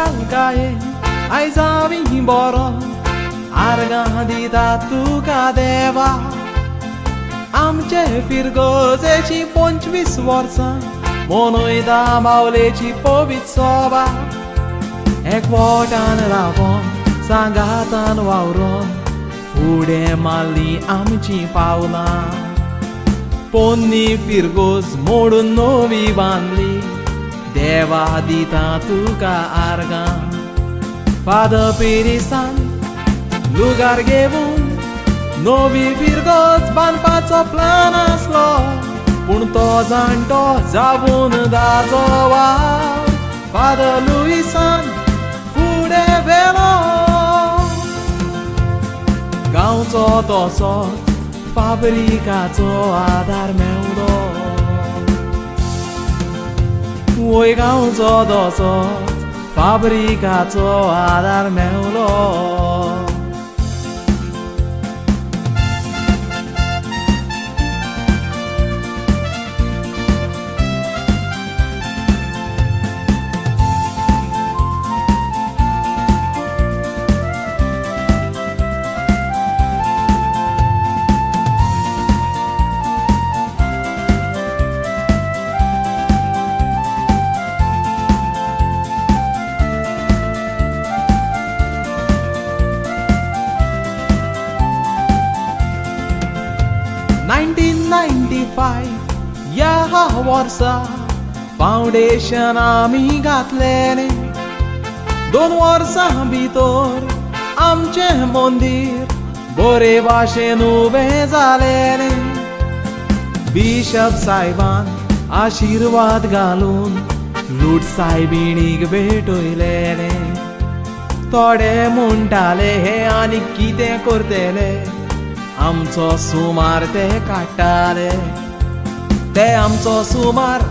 कालकाये आयज आमी बरो आर्गां दिता तुका देवा आमचे फिरगोजेची 25 वर्सां मनयता माऊलेची पवित्र सभा एकवटान रावोन सांगातान वावरोन फुडें मारली आमची पावलां पोन्नी फिरगोज मोडून नवी बांदली देवा दिता तुका आर्गां फादर पेरिसान लुगार घेवन नवी फिरगोज बांदपाचो प्लान आसलो पूण तो जाणटो जावून दाजोवा फादर लुईसान फुडें व्हेलो गांवचो तसोच फाबरिकाचो आदार मेवलो वय गांवचो तसोच फाबरिकाचो आदार मेवलो या वर्सा फाउंडेशन आमी घातलेले 2 वर्सां भितर आमचे मंदिर बरे भाशेन उबें जालेले बिशप साहेबान आशीर्वाद घालून लूट साहेबिणीक भेटयलेले थोडे म्हणटाले हे आनी कितें करतले आमचो सुमार ते काडटाले ते आमचो सुमार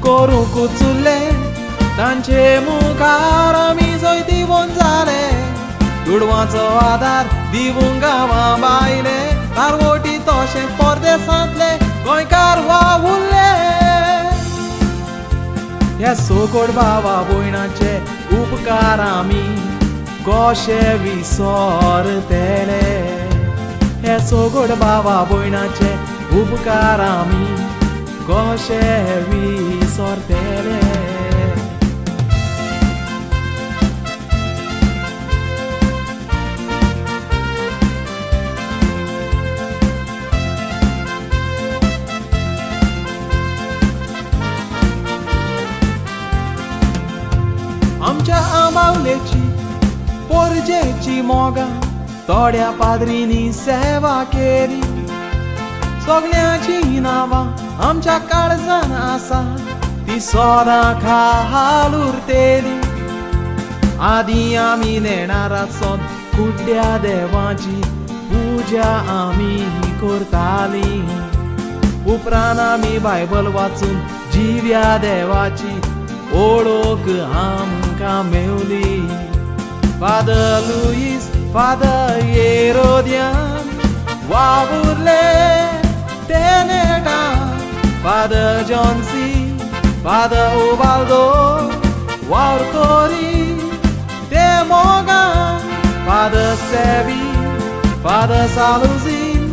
करूंक चुल्ले तांचे मुखार आमी जय दिवून जाले दुडवाचो आदार दिवूंक गांवां बायले कारवटी तशे परदेसांतले गोंयकार वावुरले ह्या सोकोड भावा भयणाचे उपकार आमी कशे विसरतले हे सोगोड भावा भयणाचे उपकार आमी कशे विसरतले आमच्या आंबावलेची पोरजेची मोगां थोड्या पाद्रीनी सेवा केली सगळ्यांची नांवां आमच्या काळजान आसा ती सदां खाल उरतेली आदी आमी नेणाराचो कुड्ड्या देवाची पुजा आमी करताली उपरांत आमी बायबल वाचून जिव्या देवाची ओळख आमकां मेवली फादर लुईस फादर हेरोदियान वावुरले तेनेटा फादर जॉन्सी फादर ओबाल्दो वावरकोरी ते मोगान फादर सेवी फादर सालुझीन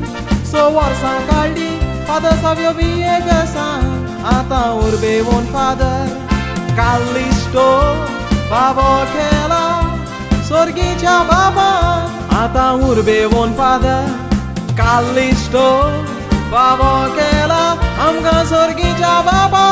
6 वर्सां काडली फादर सावियो विएगासान आतां उर्बेवून फादर कालिस्टो बाबो केला सोर्गीच्या बाबा आतां उर्बेवून फादर कालिस्टो बाबो केला आमकां सोर्गीच्या बाबा